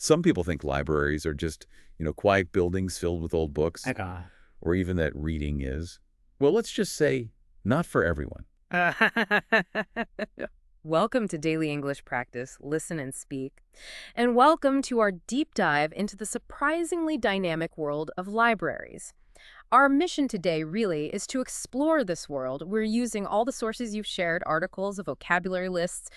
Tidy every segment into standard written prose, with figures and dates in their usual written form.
Some people think libraries are just, quiet buildings filled with old books, Okay. or even that reading is, well, let's just say, not for everyone. Welcome to Daily English Practice, Listen and Speak, and welcome to our deep dive into the surprisingly dynamic world of libraries. Our mission today really is to explore this world. We're using all the sources you've shared, articles, vocabulary lists,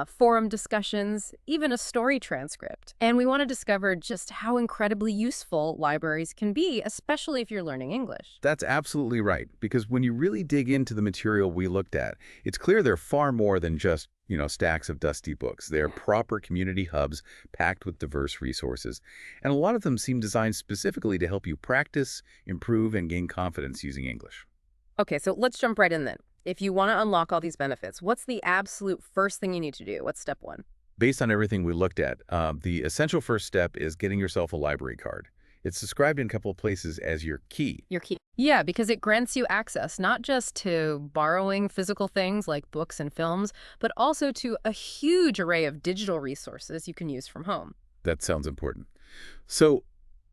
forum discussions, even a story transcript. And we want to discover just how incredibly useful libraries can be, especially if you're learning English. That's absolutely right, because when you really dig into the material we looked at, it's clear they're far more than just, stacks of dusty books. They're proper community hubs packed with diverse resources, and a lot of them seem designed specifically to help you practice, improve, and gain confidence using English. Okay, so let's jump right in then. If you want to unlock all these benefits, what's the absolute first thing you need to do? What's step one? Based on everything we looked at, the essential first step is getting yourself a library card. It's described in a couple of places as your key. Your key. Yeah, because it grants you access not just to borrowing physical things like books and films, but also to a huge array of digital resources you can use from home. That sounds important. So,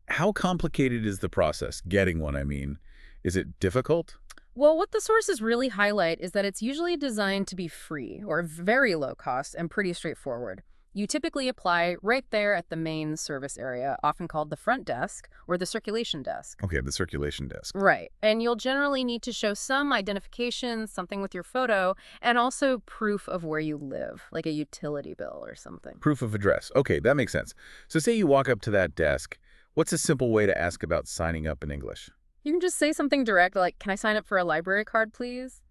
how complicated is the process? Getting one, I mean. Is it difficult? Well, what the sources really highlight is that it's usually designed to be free or very low cost and pretty straightforward. You typically apply right there at the main service area, often called the front desk or the circulation desk. Okay, the circulation desk. Right. And you'll generally need to show some identification, something with your photo, and also proof of where you live, like a utility bill or something. Proof of address. Okay, that makes sense. So say you walk up to that desk. What's a simple way to ask about signing up in English? You can just say something direct like, "Can I sign up for a library card, please?"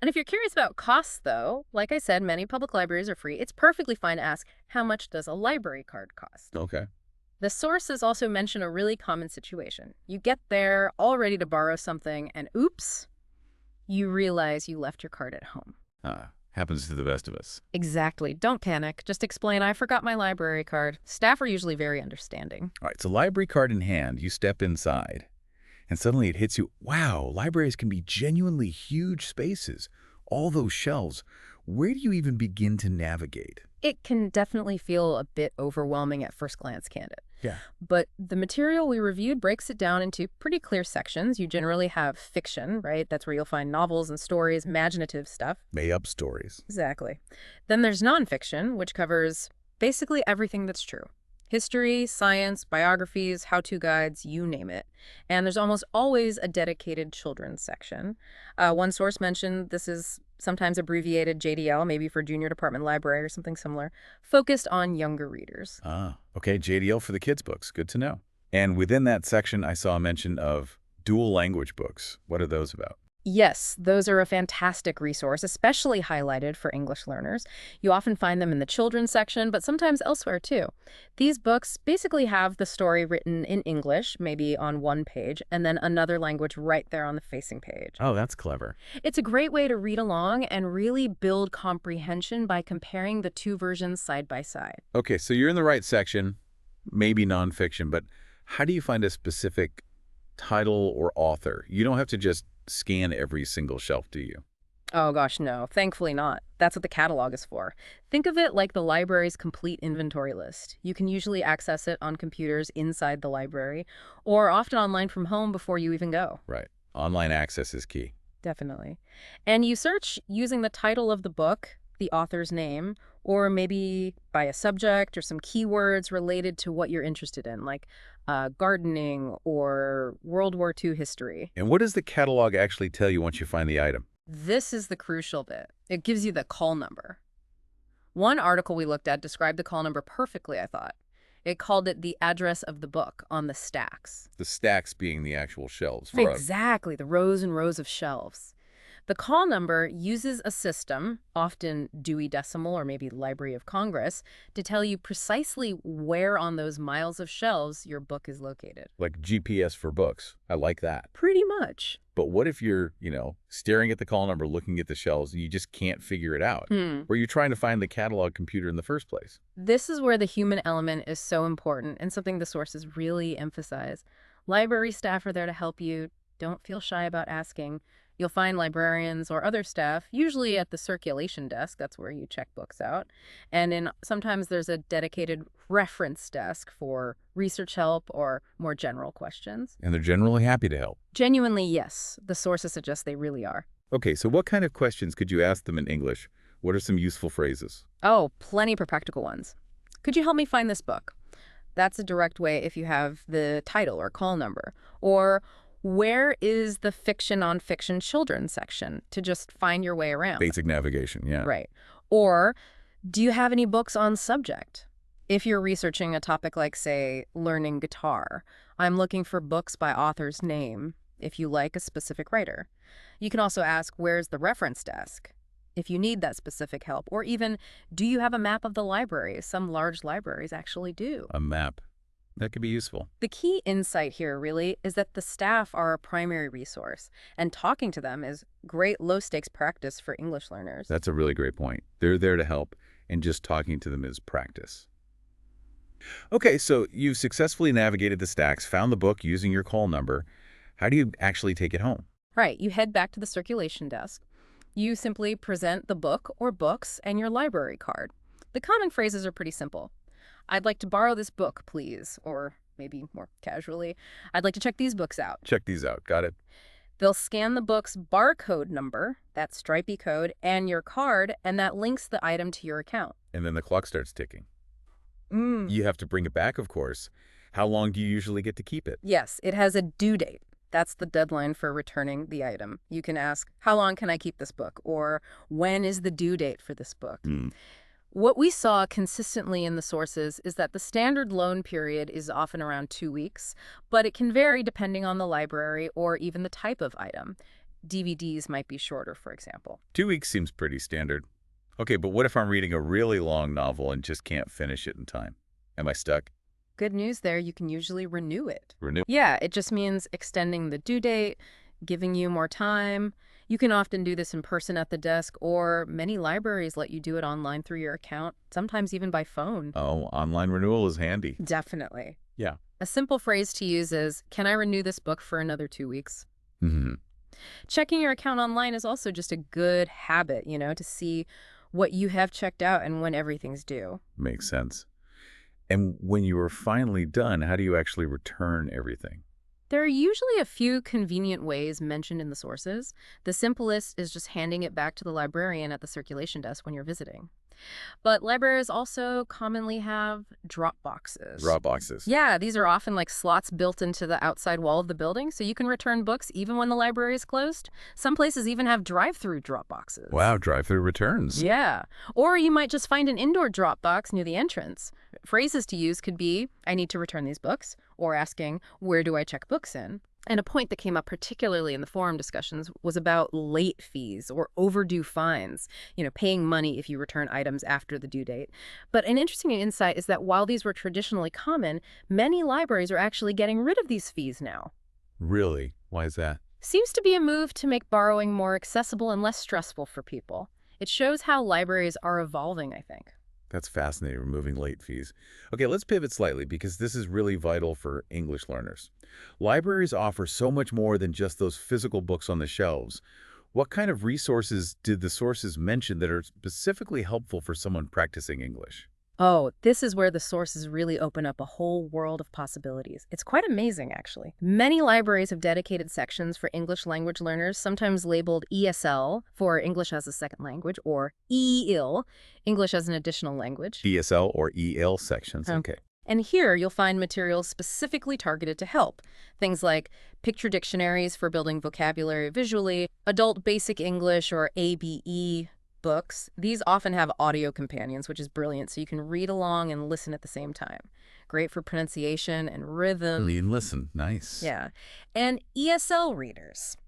And if you're curious about costs, though, like I said, many public libraries are free. It's perfectly fine to ask, how much does a library card cost? Okay. The sources also mention a really common situation. You get there, all ready to borrow something, and oops, you realize you left your card at home. Happens to the best of us. Exactly. Don't panic. Just explain, I forgot my library card. Staff are usually very understanding. All right, so library card in hand, you step inside. And suddenly it hits you, wow, libraries can be genuinely huge spaces. All those shelves. Where do you even begin to navigate? It can definitely feel a bit overwhelming at first glance, can't it? Yeah. But the material we reviewed breaks it down into pretty clear sections. You generally have fiction, right? That's where you'll find novels and stories, imaginative stuff. Made-up stories. Exactly. Then there's nonfiction, which covers basically everything that's true. History, science, biographies, how-to guides, you name it. And there's almost always a dedicated children's section. One source mentioned this is sometimes abbreviated JDL, maybe for Junior Department Library or something similar, focused on younger readers. Okay, JDL for the kids' books. Good to know. And within that section, I saw a mention of dual language books. What are those about? Yes, those are a fantastic resource, especially highlighted for English learners. You often find them in the children's section, but sometimes elsewhere too. These books basically have the story written in English, maybe on one page, and then another language right there on the facing page. Oh, that's clever. It's a great way to read along and really build comprehension by comparing the two versions side by side. Okay, so you're in the right section, maybe nonfiction, but how do you find a specific title or author? You don't have to just scan every single shelf, do you? Oh gosh, no. Thankfully not. That's what the catalog is for. Think of it like the library's complete inventory list. You can usually access it on computers inside the library, or often online from home before you even go. Right. Online access is key. Definitely. And you search using the title of the book, the author's name, or maybe by a subject or some keywords related to what you're interested in, like gardening or World War II history. And what does the catalog actually tell you once you find the item? This is the crucial bit. It gives you the call number. One article we looked at described the call number perfectly, I thought. It called it the address of the book on the stacks. The stacks being the actual shelves. Exactly, the rows and rows of shelves. The call number uses a system, often Dewey Decimal or maybe Library of Congress, to tell you precisely where on those miles of shelves your book is located. Like GPS for books. I like that. Pretty much. But what if you're, staring at the call number, looking at the shelves, and you just can't figure it out? Where you're trying to find the catalog computer in the first place? This is where the human element is so important and something the sources really emphasize. Library staff are there to help you. Don't feel shy about asking. You'll find librarians or other staff, usually at the circulation desk, that's where you check books out. And sometimes there's a dedicated reference desk for research help or more general questions. And they're generally happy to help. Genuinely, yes. The sources suggest they really are. Okay, so what kind of questions could you ask them in English? What are some useful phrases? Oh, plenty for practical ones. Could you help me find this book? That's a direct way if you have the title or call number. Or where is the fiction on fiction children section to just find your way around? Basic navigation, yeah. Right. Or do you have any books on subject? If you're researching a topic like, say, learning guitar, I'm looking for books by author's name if you like a specific writer. You can also ask, where's the reference desk? If you need that specific help. Or even, do you have a map of the library? Some large libraries actually do. A map. That could be useful. The key insight here, really, is that the staff are a primary resource, and talking to them is great low-stakes practice for English learners. That's a really great point. They're there to help, and just talking to them is practice. Okay, so you've successfully navigated the stacks, found the book using your call number. How do you actually take it home? Right. You head back to the circulation desk. You simply present the book or books and your library card. The common phrases are pretty simple. I'd like to borrow this book, please. Or maybe more casually, I'd like to check these books out. Check these out. Got it. They'll scan the book's barcode number, that stripy code, and your card, and that links the item to your account. And then the clock starts ticking. You have to bring it back, of course. How long do you usually get to keep it? Yes, it has a due date. That's the deadline for returning the item. You can ask, how long can I keep this book? Or when is the due date for this book? What we saw consistently in the sources is that the standard loan period is often around 2 weeks, but it can vary depending on the library or even the type of item. DVDs might be shorter, for example. 2 weeks seems pretty standard. Okay, but what if I'm reading a really long novel and just can't finish it in time? Am I stuck? Good news there, you can usually renew it. Renew? Yeah, it just means extending the due date, giving you more time. You can often do this in person at the desk, or many libraries let you do it online through your account, sometimes even by phone. Oh, online renewal is handy. Definitely. Yeah. A simple phrase to use is, can I renew this book for another 2 weeks? Checking your account online is also just a good habit, to see what you have checked out and when everything's due. Makes sense. And when you are finally done, how do you actually return everything? There are usually a few convenient ways mentioned in the sources. The simplest is just handing it back to the librarian at the circulation desk when you're visiting. But libraries also commonly have drop boxes. Drop boxes. Yeah, these are often like slots built into the outside wall of the building, so you can return books even when the library is closed. Some places even have drive-through drop boxes. Wow, drive-through returns. Yeah. Or you might just find an indoor drop box near the entrance. Phrases to use could be, I need to return these books, or asking, where do I check books in? And a point that came up particularly in the forum discussions was about late fees or overdue fines, paying money if you return items after the due date. But an interesting insight is that while these were traditionally common, many libraries are actually getting rid of these fees now. Really? Why is that? Seems to be a move to make borrowing more accessible and less stressful for people. It shows how libraries are evolving, I think. That's fascinating, removing late fees. Okay, let's pivot slightly because this is really vital for English learners. Libraries offer so much more than just those physical books on the shelves. What kind of resources did the sources mention that are specifically helpful for someone practicing English? Oh, this is where the sources really open up a whole world of possibilities. It's quite amazing, actually. Many libraries have dedicated sections for English language learners, sometimes labeled ESL for English as a second language, or EIL, English as an additional language. ESL or EL sections. Okay. And here you'll find materials specifically targeted to help. Things like picture dictionaries for building vocabulary visually, adult basic English or ABE books. These often have audio companions, which is brilliant, so you can read along and listen at the same time. Great for pronunciation and rhythm. Read and listen. Nice. Yeah. And ESL readers.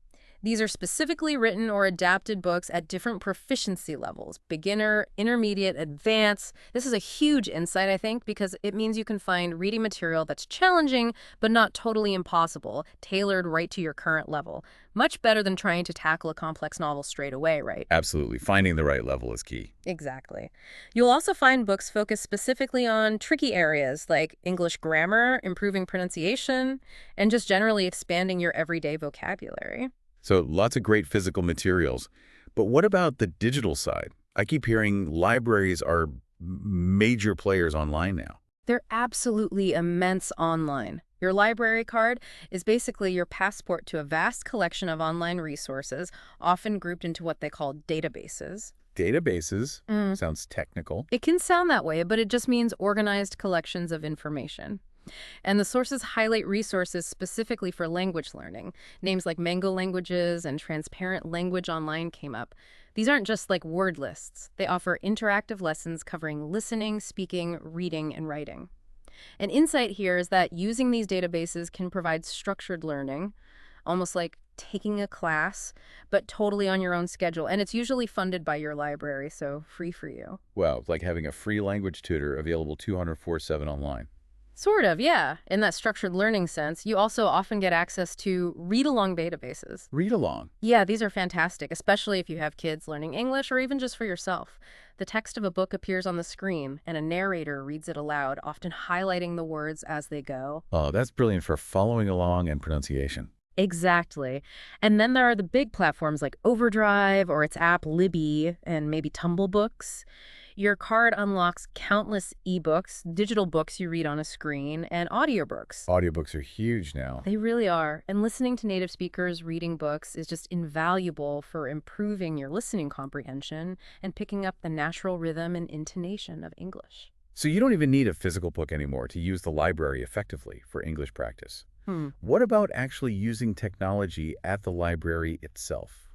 These are specifically written or adapted books at different proficiency levels, beginner, intermediate, advanced. This is a huge insight, I think, because it means you can find reading material that's challenging but not totally impossible, tailored right to your current level. Much better than trying to tackle a complex novel straight away, right? Absolutely. Finding the right level is key. Exactly. You'll also find books focused specifically on tricky areas like English grammar, improving pronunciation, and just generally expanding your everyday vocabulary. So lots of great physical materials. But what about the digital side? I keep hearing libraries are major players online now. They're absolutely immense online. Your library card is basically your passport to a vast collection of online resources, often grouped into what they call databases. Databases Mm. sounds technical. It can sound that way, but it just means organized collections of information. And the sources highlight resources specifically for language learning. Names like Mango Languages and Transparent Language Online came up. These aren't just like word lists. They offer interactive lessons covering listening, speaking, reading, and writing. An insight here is that using these databases can provide structured learning, almost like taking a class, but totally on your own schedule. And it's usually funded by your library, so free for you. Wow, it's like having a free language tutor available 204/7 online. Sort of, yeah. In that structured learning sense, you also often get access to read-along databases. Read along. Yeah, these are fantastic, especially if you have kids learning English or even just for yourself. The text of a book appears on the screen, and a narrator reads it aloud, often highlighting the words as they go. Oh, that's brilliant for following along and pronunciation. Exactly. And then there are the big platforms like Overdrive or its app Libby and maybe Tumble Books. Your card unlocks countless ebooks, digital books you read on a screen, and audiobooks. Audiobooks are huge now. They really are. And listening to native speakers reading books is just invaluable for improving your listening comprehension and picking up the natural rhythm and intonation of English. So you don't even need a physical book anymore to use the library effectively for English practice. Hmm. What about actually using technology at the library itself?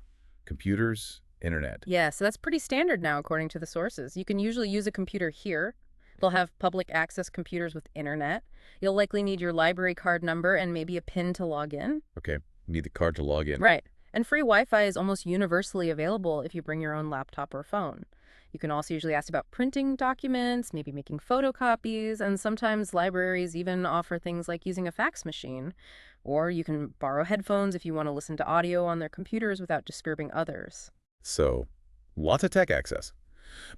Computers, internet. Yeah, so that's pretty standard now, according to the sources. You can usually use a computer here. They'll have public access computers with internet. You'll likely need your library card number and maybe a PIN to log in. Okay, need the card to log in. Right. And free Wi-Fi is almost universally available if you bring your own laptop or phone. You can also usually ask about printing documents, maybe making photocopies, and sometimes libraries even offer things like using a fax machine. Or you can borrow headphones if you want to listen to audio on their computers without disturbing others. So, lots of tech access.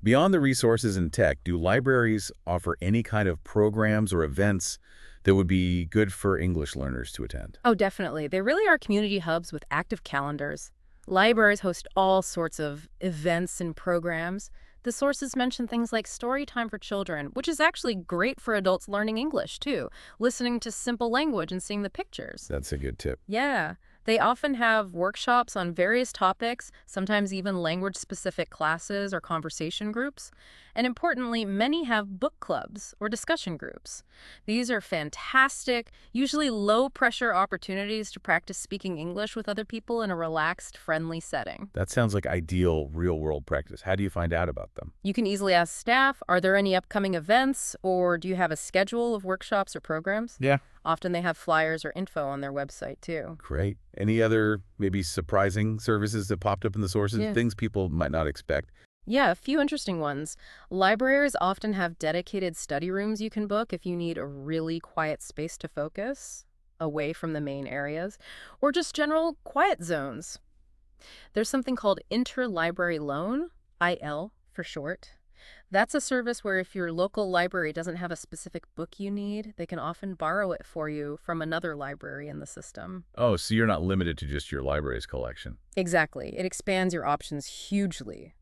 Beyond the resources and tech, do libraries offer any kind of programs or events that would be good for English learners to attend? Oh, definitely. They really are community hubs with active calendars. Libraries host all sorts of events and programs. The sources mention things like story time for children, which is actually great for adults learning English, too, listening to simple language and seeing the pictures. That's a good tip. Yeah. They often have workshops on various topics, sometimes even language-specific classes or conversation groups. And importantly, many have book clubs or discussion groups. These are fantastic, usually low-pressure opportunities to practice speaking English with other people in a relaxed, friendly setting. That sounds like ideal real-world practice. How do you find out about them? You can easily ask staff, are there any upcoming events, or do you have a schedule of workshops or programs? Yeah. Often they have flyers or info on their website, too. Great. Any other maybe surprising services that popped up in the sources? Yeah. Things people might not expect? Yeah, a few interesting ones. Libraries often have dedicated study rooms you can book if you need a really quiet space to focus, away from the main areas, or just general quiet zones. There's something called Interlibrary Loan, IL for short. That's a service where if your local library doesn't have a specific book you need, they can often borrow it for you from another library in the system. Oh, so you're not limited to just your library's collection. Exactly. It expands your options hugely.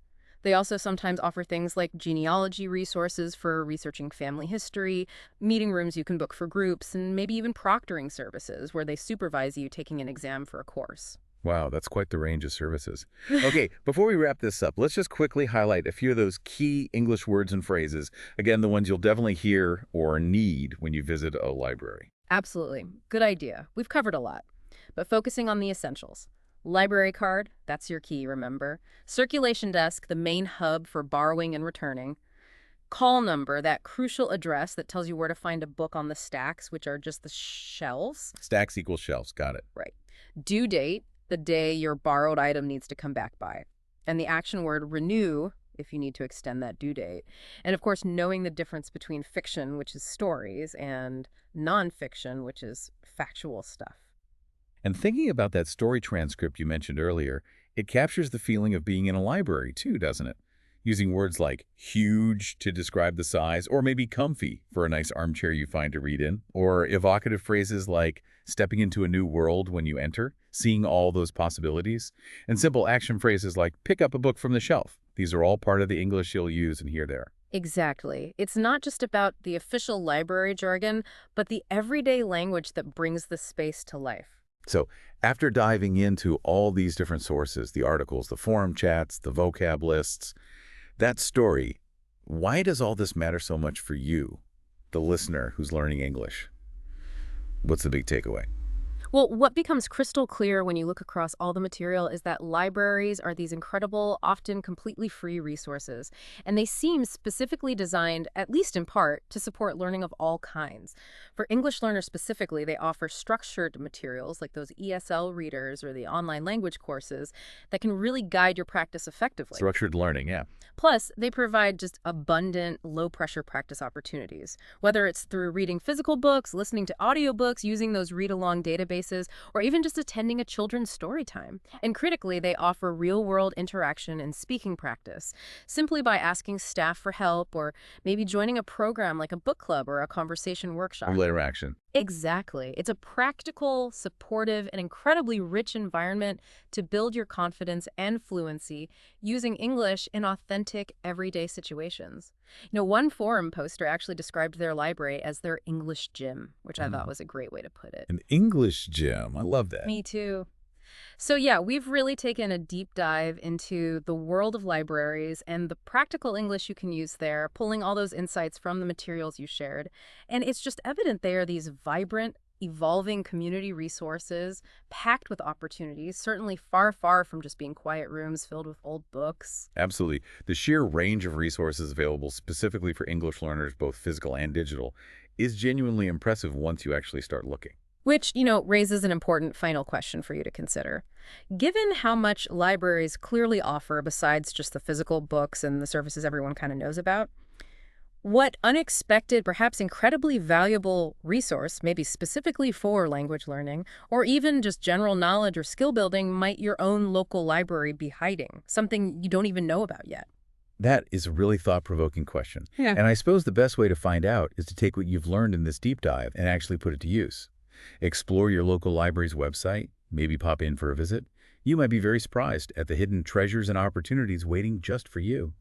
They also sometimes offer things like genealogy resources for researching family history, meeting rooms you can book for groups, and maybe even proctoring services where they supervise you taking an exam for a course. Wow, that's quite the range of services. Okay, before we wrap this up, let's just quickly highlight a few of those key English words and phrases. Again, the ones you'll definitely hear or need when you visit a library. Absolutely. Good idea. We've covered a lot. But focusing on the essentials. Library card, that's your key, remember. Circulation desk, the main hub for borrowing and returning. Call number, that crucial address that tells you where to find a book on the stacks, which are just the shelves. Stacks equals shelves, got it. Right. Due date, the day your borrowed item needs to come back by. And the action word renew, if you need to extend that due date. And of course, knowing the difference between fiction, which is stories, and nonfiction, which is factual stuff. And thinking about that story transcript you mentioned earlier, it captures the feeling of being in a library too, doesn't it? Using words like huge to describe the size, or maybe comfy for a nice armchair you find to read in, or evocative phrases like stepping into a new world when you enter. seeing all those possibilities. And simple action phrases like pick up a book from the shelf. These are all part of the English you'll use and hear there. Exactly. It's not just about the official library jargon, but the everyday language that brings the space to life. So after diving into all these different sources, the articles, the forum chats, the vocab lists, that story, why does all this matter so much for you, the listener who's learning English? What's the big takeaway? Well, what becomes crystal clear when you look across all the material is that libraries are these incredible, often completely free resources, and they seem specifically designed, at least in part, to support learning of all kinds. For English learners specifically, they offer structured materials like those ESL readers or the online language courses that can really guide your practice effectively. Structured learning, yeah. Plus, they provide just abundant, low-pressure practice opportunities, whether it's through reading physical books, listening to audiobooks, using those read-along databases, or even just attending a children's story time. And critically, they offer real-world interaction and speaking practice, simply by asking staff for help or maybe joining a program like a book club or a conversation workshop. Interaction. Exactly. It's a practical, supportive, and incredibly rich environment to build your confidence and fluency using English in authentic, everyday situations. One forum poster actually described their library as their English gym, which I thought was a great way to put it. An English gym. I love that. Me too. So yeah, we've really taken a deep dive into the world of libraries and the practical English you can use there, pulling all those insights from the materials you shared. And it's just evident they are these vibrant, evolving community resources packed with opportunities, certainly far, far from just being quiet rooms filled with old books. Absolutely. The sheer range of resources available specifically for English learners, both physical and digital, is genuinely impressive once you actually start looking. Which, raises an important final question for you to consider. Given how much libraries clearly offer besides just the physical books and the services everyone kind of knows about, what unexpected, perhaps incredibly valuable resource, maybe specifically for language learning, or even just general knowledge or skill building, might your own local library be hiding? Something you don't even know about yet? That is a really thought-provoking question. Yeah. And I suppose the best way to find out is to take what you've learned in this deep dive and actually put it to use. Explore your local library's website, maybe pop in for a visit. You might be very surprised at the hidden treasures and opportunities waiting just for you.